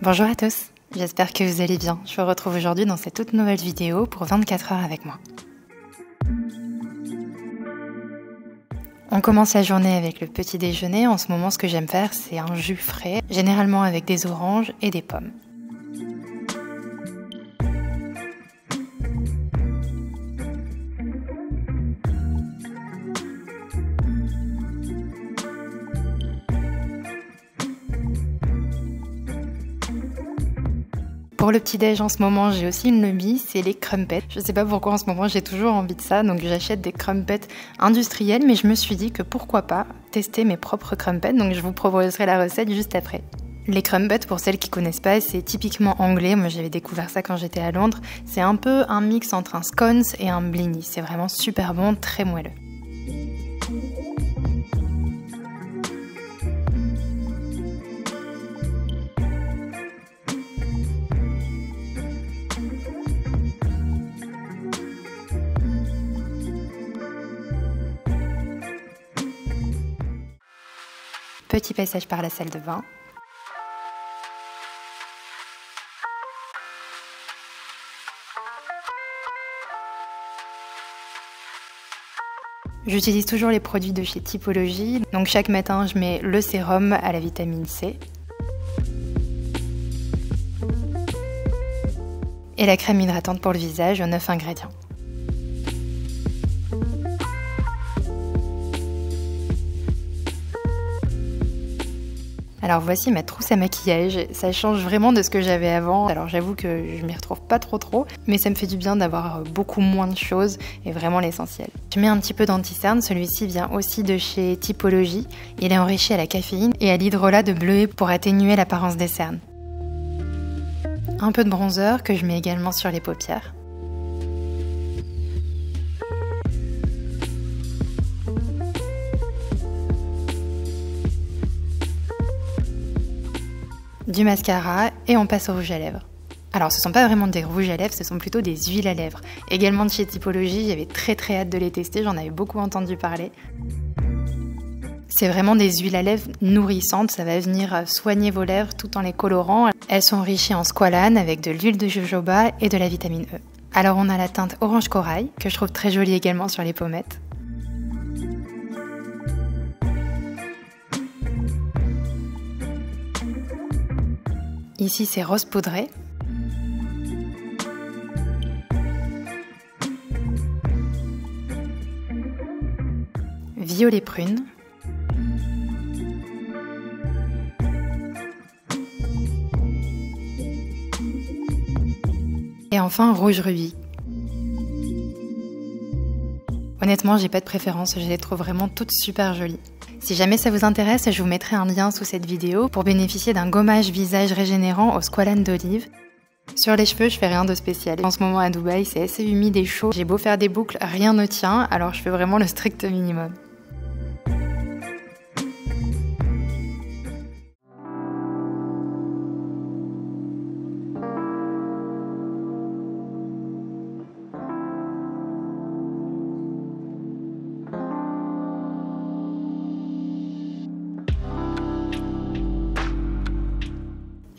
Bonjour à tous, j'espère que vous allez bien. Je vous retrouve aujourd'hui dans cette toute nouvelle vidéo pour 24 heures avec moi. On commence la journée avec le petit déjeuner. En ce moment, ce que j'aime faire, c'est un jus frais, généralement avec des oranges et des pommes. Pour le petit-déj en ce moment, j'ai aussi une lubie, c'est les crumpets. Je sais pas pourquoi en ce moment j'ai toujours envie de ça, donc j'achète des crumpets industriels, mais je me suis dit que pourquoi pas tester mes propres crumpets, donc je vous proposerai la recette juste après. Les crumpets, pour celles qui connaissent pas, c'est typiquement anglais, moi j'avais découvert ça quand j'étais à Londres. C'est un peu un mix entre un scones et un blini, c'est vraiment super bon, très moelleux. Petit passage par la salle de bain. J'utilise toujours les produits de chez Typologie. Donc chaque matin, je mets le sérum à la vitamine C. Et la crème hydratante pour le visage, 9 ingrédients. Alors voici ma trousse à maquillage, ça change vraiment de ce que j'avais avant. Alors j'avoue que je m'y retrouve pas trop, mais ça me fait du bien d'avoir beaucoup moins de choses et vraiment l'essentiel. Je mets un petit peu d'anti-cerne, celui-ci vient aussi de chez Typologie. Il est enrichi à la caféine et à l'hydrolat de bleuet pour atténuer l'apparence des cernes. Un peu de bronzer que je mets également sur les paupières. Du mascara et on passe au rouge à lèvres. Alors ce ne sont pas vraiment des rouges à lèvres, ce sont plutôt des huiles à lèvres. Également de chez Typologie, j'avais très hâte de les tester, j'en avais beaucoup entendu parler. C'est vraiment des huiles à lèvres nourrissantes, ça va venir soigner vos lèvres tout en les colorant. Elles sont enrichies en squalane avec de l'huile de jojoba et de la vitamine E. Alors on a la teinte orange corail, que je trouve très jolie également sur les pommettes. Ici, c'est rose poudré. Violet prune. Et enfin, rouge rubis. Honnêtement, j'ai pas de préférence, je les trouve vraiment toutes super jolies. Si jamais ça vous intéresse, je vous mettrai un lien sous cette vidéo pour bénéficier d'un gommage visage régénérant au squalane d'olive. Sur les cheveux, je fais rien de spécial. En ce moment à Dubaï, c'est assez humide et chaud. J'ai beau faire des boucles, rien ne tient, alors je fais vraiment le strict minimum.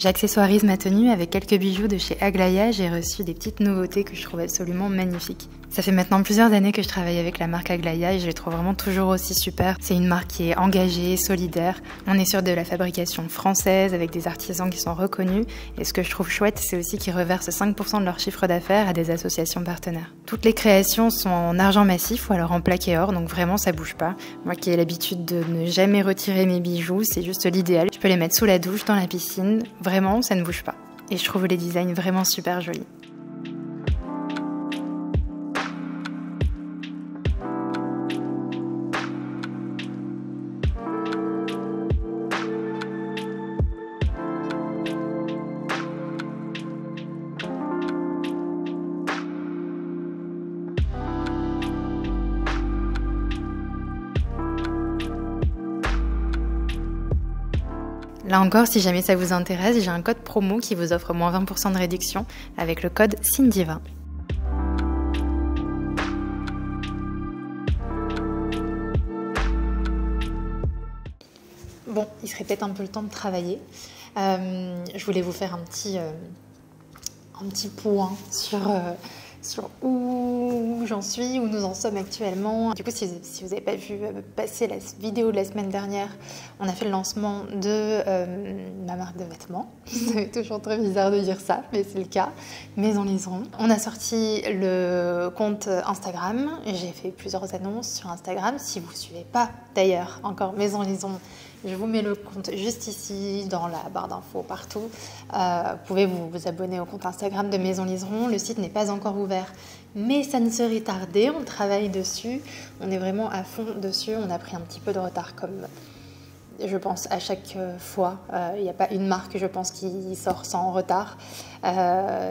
J'accessoirise ma tenue avec quelques bijoux de chez Aglaïa. J'ai reçu des petites nouveautés que je trouve absolument magnifiques. Ça fait maintenant plusieurs années que je travaille avec la marque Aglaïa et je les trouve vraiment toujours aussi super. C'est une marque qui est engagée, solidaire. On est sur de la fabrication française avec des artisans qui sont reconnus. Et ce que je trouve chouette, c'est aussi qu'ils reversent 5% de leur chiffre d'affaires à des associations partenaires. Toutes les créations sont en argent massif ou alors en plaqué or, donc vraiment ça bouge pas. Moi qui ai l'habitude de ne jamais retirer mes bijoux, c'est juste l'idéal. Je peux les mettre sous la douche, dans la piscine. Vraiment, ça ne bouge pas. Et je trouve les designs vraiment super jolis. Là encore, si jamais ça vous intéresse, j'ai un code promo qui vous offre moins 20% de réduction avec le code Cindy20. bon, il serait peut-être un peu le temps de travailler. Je voulais vous faire un petit point sur où j'en suis, où nous en sommes actuellement. Du coup, si vous n'avez pas vu passer la vidéo de la semaine dernière, on a fait le lancement de ma marque de vêtements. C'est toujours très bizarre de dire ça, mais c'est le cas. Maison Liseron. On a sorti le compte Instagram. J'ai fait plusieurs annonces sur Instagram. Si vous ne suivez pas d'ailleurs encore Maison Liseron, je vous mets le compte juste ici, dans la barre d'infos, partout. Vous pouvez vous abonner au compte Instagram de Maison Liseron. Le site n'est pas encore ouvert, mais ça ne serait tardé. On travaille dessus. On est vraiment à fond dessus. On a pris un petit peu de retard, comme je pense à chaque fois. Il n'y a pas une marque, je pense, qui sort sans retard.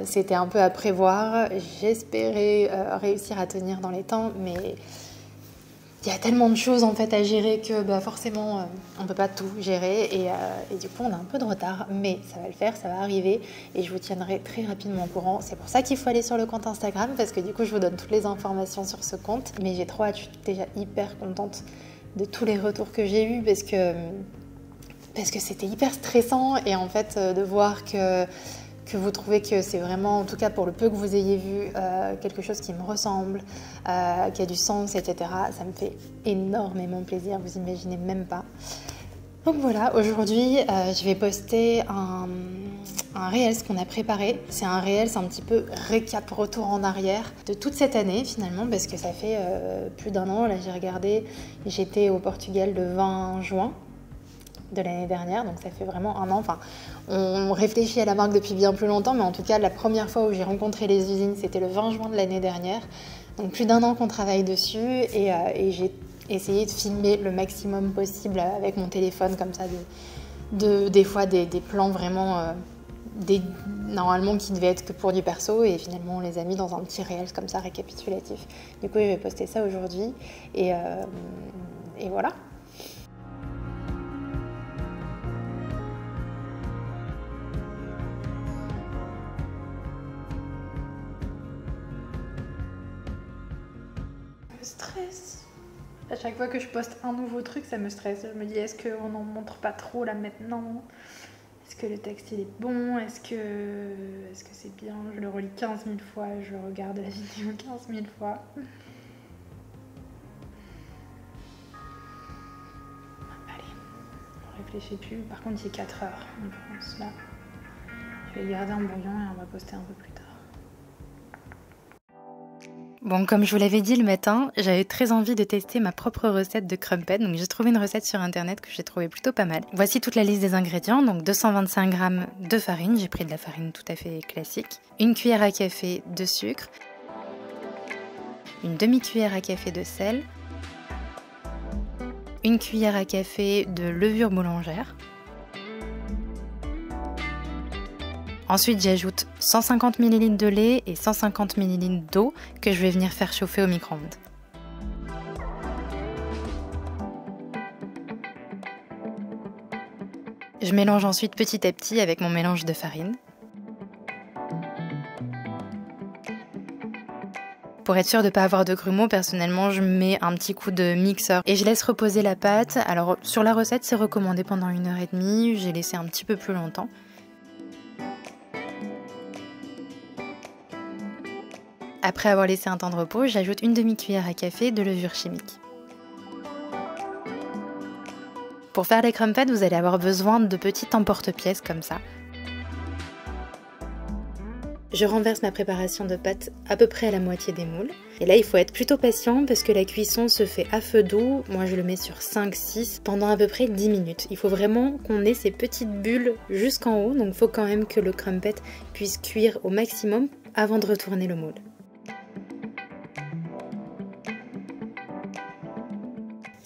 C'était un peu à prévoir. J'espérais réussir à tenir dans les temps, mais il y a tellement de choses en fait à gérer que forcément on ne peut pas tout gérer et du coup on a un peu de retard, mais ça va le faire, ça va arriver et je vous tiendrai très rapidement au courant. C'est pour ça qu'il faut aller sur le compte Instagram parce que du coup je vous donne toutes les informations sur ce compte, mais j'ai trop hâte, je suis déjà hyper contente de tous les retours que j'ai eus parce que c'était hyper stressant et en fait de voir que vous trouvez que c'est vraiment, en tout cas pour le peu que vous ayez vu, quelque chose qui me ressemble, qui a du sens, etc. Ça me fait énormément plaisir, vous imaginez même pas. Donc voilà, aujourd'hui, je vais poster un Reels qu'on a préparé. C'est un Reels un petit peu récap, retour en arrière de toute cette année finalement, parce que ça fait plus d'un an, là j'ai regardé, j'étais au Portugal le 20 juin. De l'année dernière, donc ça fait vraiment un an. Enfin, on réfléchit à la marque depuis bien plus longtemps, mais en tout cas, la première fois où j'ai rencontré les usines, c'était le 20 juin de l'année dernière. Donc plus d'un an qu'on travaille dessus et j'ai essayé de filmer le maximum possible avec mon téléphone, comme ça, des fois des plans vraiment normalement qui devaient être que pour du perso et finalement on les a mis dans un petit réel comme ça récapitulatif. Du coup, je vais poster ça aujourd'hui et voilà. Stress. À chaque fois que je poste un nouveau truc, ça me stresse. Je me dis, est-ce qu'on n'en montre pas trop là maintenant? Est-ce que le texte il est bon? Est-ce que c'est bien? Je le relis 15 000 fois, je regarde la vidéo 15 000 fois. Allez, on réfléchit plus. Par contre, il est 4 heures en France là. Je vais garder un bouillon et on va poster un peu plus tard. Bon, comme je vous l'avais dit le matin, j'avais très envie de tester ma propre recette de crumpets. Donc j'ai trouvé une recette sur internet que j'ai trouvée plutôt pas mal. Voici toute la liste des ingrédients. Donc 225 g de farine, j'ai pris de la farine tout à fait classique. Une cuillère à café de sucre. Une demi-cuillère à café de sel. Une cuillère à café de levure boulangère. Ensuite, j'ajoute 150 ml de lait et 150 ml d'eau que je vais venir faire chauffer au micro-ondes. Je mélange ensuite petit à petit avec mon mélange de farine. Pour être sûre de ne pas avoir de grumeaux, personnellement, je mets un petit coup de mixeur et je laisse reposer la pâte. Alors, sur la recette, c'est recommandé pendant 1h30. J'ai laissé un petit peu plus longtemps. Après avoir laissé un temps de repos, j'ajoute une demi-cuillère à café de levure chimique. Pour faire les crumpets, vous allez avoir besoin de petits emporte-pièces comme ça. Je renverse ma préparation de pâte à peu près à la moitié des moules. Et là, il faut être plutôt patient parce que la cuisson se fait à feu doux. Moi, je le mets sur 5-6 pendant à peu près 10 minutes. Il faut vraiment qu'on ait ces petites bulles jusqu'en haut. Donc, il faut quand même que le crumpet puisse cuire au maximum avant de retourner le moule.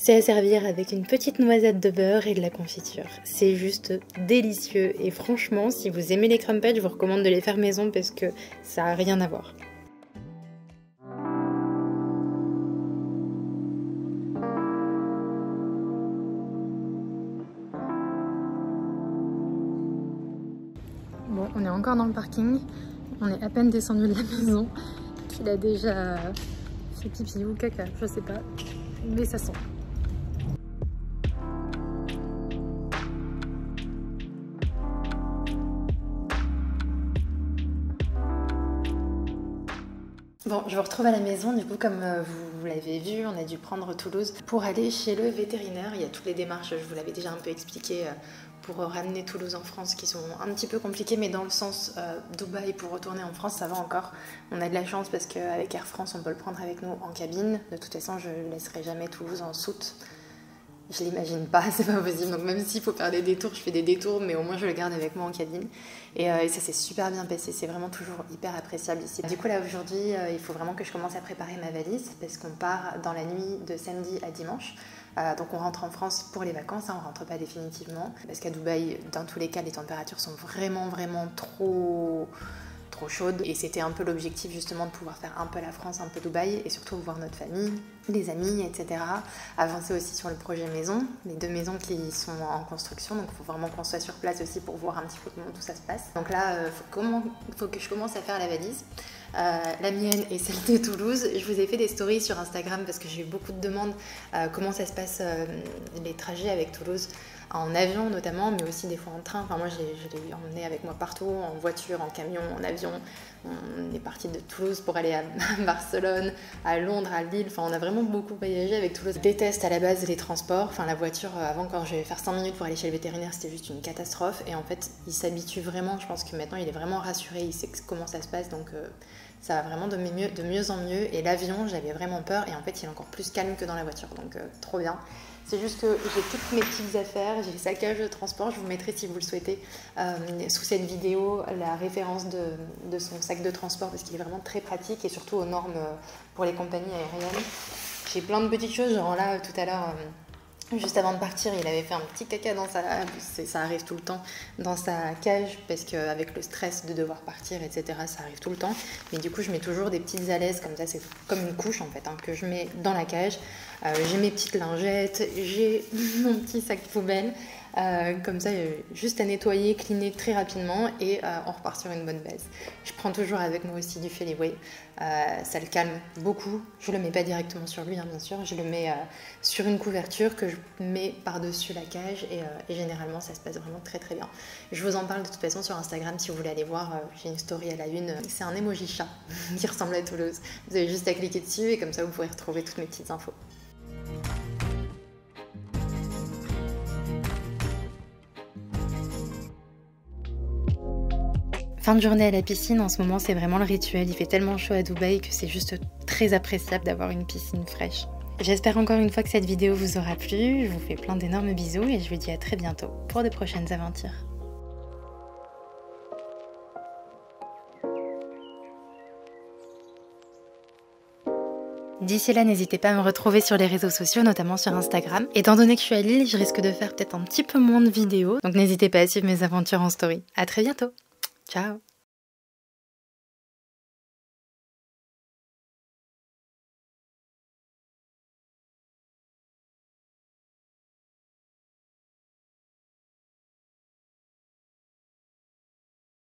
C'est à servir avec une petite noisette de beurre et de la confiture. C'est juste délicieux et franchement, si vous aimez les crumpets, je vous recommande de les faire maison parce que ça n'a rien à voir. Bon, on est encore dans le parking. On est à peine descendu de la maison. Il a déjà fait pipi ou caca, je sais pas. Mais ça sent. Bon, je vous retrouve à la maison, du coup comme vous l'avez vu, on a dû prendre Toulouse pour aller chez le vétérinaire. Il y a toutes les démarches, je vous l'avais déjà un peu expliqué, pour ramener Toulouse en France qui sont un petit peu compliquées, mais dans le sens Dubaï pour retourner en France, ça va encore. On a de la chance parce qu'avec Air France, on peut le prendre avec nous en cabine. De toute façon, je ne laisserai jamais Toulouse en soute. Je l'imagine pas, c'est pas possible. Donc même s'il faut faire des détours, je fais des détours, mais au moins je le garde avec moi en cabine. Et ça s'est super bien passé, c'est vraiment toujours hyper appréciable ici. Du coup là aujourd'hui, il faut vraiment que je commence à préparer ma valise parce qu'on part dans la nuit de samedi à dimanche. Donc on rentre en France pour les vacances, hein, on rentre pas définitivement. Parce qu'à Dubaï, dans tous les cas, les températures sont vraiment trop chaude et c'était un peu l'objectif justement de pouvoir faire un peu la France, un peu Dubaï et surtout voir notre famille, les amis, etc. Avancer aussi sur le projet maison, les 2 maisons qui sont en construction, donc il faut vraiment qu'on soit sur place aussi pour voir un petit peu comment tout ça se passe. Donc là, faut que je commence à faire la valise. La mienne et celle de Toulouse. Je vous ai fait des stories sur Instagram parce que j'ai eu beaucoup de demandes comment ça se passe les trajets avec Toulouse, en avion notamment, mais aussi des fois en train. Enfin moi je l'ai emmené avec moi partout, en voiture, en camion, en avion. On est parti de Toulouse pour aller à Barcelone, à Londres, à Lille. Enfin on a vraiment beaucoup voyagé avec Toulouse. Je déteste à la base les transports. Enfin la voiture, avant quand je vais faire 5 minutes pour aller chez le vétérinaire, c'était juste une catastrophe. Et en fait il s'habitue vraiment. Je pense que maintenant il est vraiment rassuré, il sait comment ça se passe. Donc ça va vraiment de mieux en mieux. Et l'avion, j'avais vraiment peur. Et en fait il est encore plus calme que dans la voiture. Donc trop bien. C'est juste que j'ai toutes mes petites affaires, j'ai le saccage de transport, je vous mettrai si vous le souhaitez sous cette vidéo la référence de son sac de transport parce qu'il est vraiment très pratique et surtout aux normes pour les compagnies aériennes. J'ai plein de petites choses, genre là tout à l'heure, juste avant de partir, il avait fait un petit caca dans ça arrive tout le temps, dans sa cage parce qu'avec le stress de devoir partir, etc., ça arrive tout le temps. Mais du coup, je mets toujours des petites alaises comme ça, c'est comme une couche en fait, hein, que je mets dans la cage. J'ai mes petites lingettes, j'ai mon petit sac poubelle, comme ça, juste à nettoyer, cleaner très rapidement et on repart sur une bonne base. Je prends toujours avec moi aussi du Feliway, ça le calme beaucoup. Je le mets pas directement sur lui, hein, bien sûr, je le mets sur une couverture que je mets par-dessus la cage et généralement ça se passe vraiment très très bien. Je vous en parle de toute façon sur Instagram si vous voulez aller voir, j'ai une story à la une, c'est un emoji chat qui ressemble à Toulouse. Vous avez juste à cliquer dessus et comme ça vous pourrez retrouver toutes mes petites infos. Fin de journée à la piscine, en ce moment c'est vraiment le rituel, il fait tellement chaud à Dubaï que c'est juste très appréciable d'avoir une piscine fraîche. J'espère encore une fois que cette vidéo vous aura plu, je vous fais plein d'énormes bisous et je vous dis à très bientôt pour de prochaines aventures. D'ici là, n'hésitez pas à me retrouver sur les réseaux sociaux, notamment sur Instagram. Étant donné que je suis à Lille, je risque de faire peut-être un petit peu moins de vidéos, donc n'hésitez pas à suivre mes aventures en story. À très bientôt. Ciao.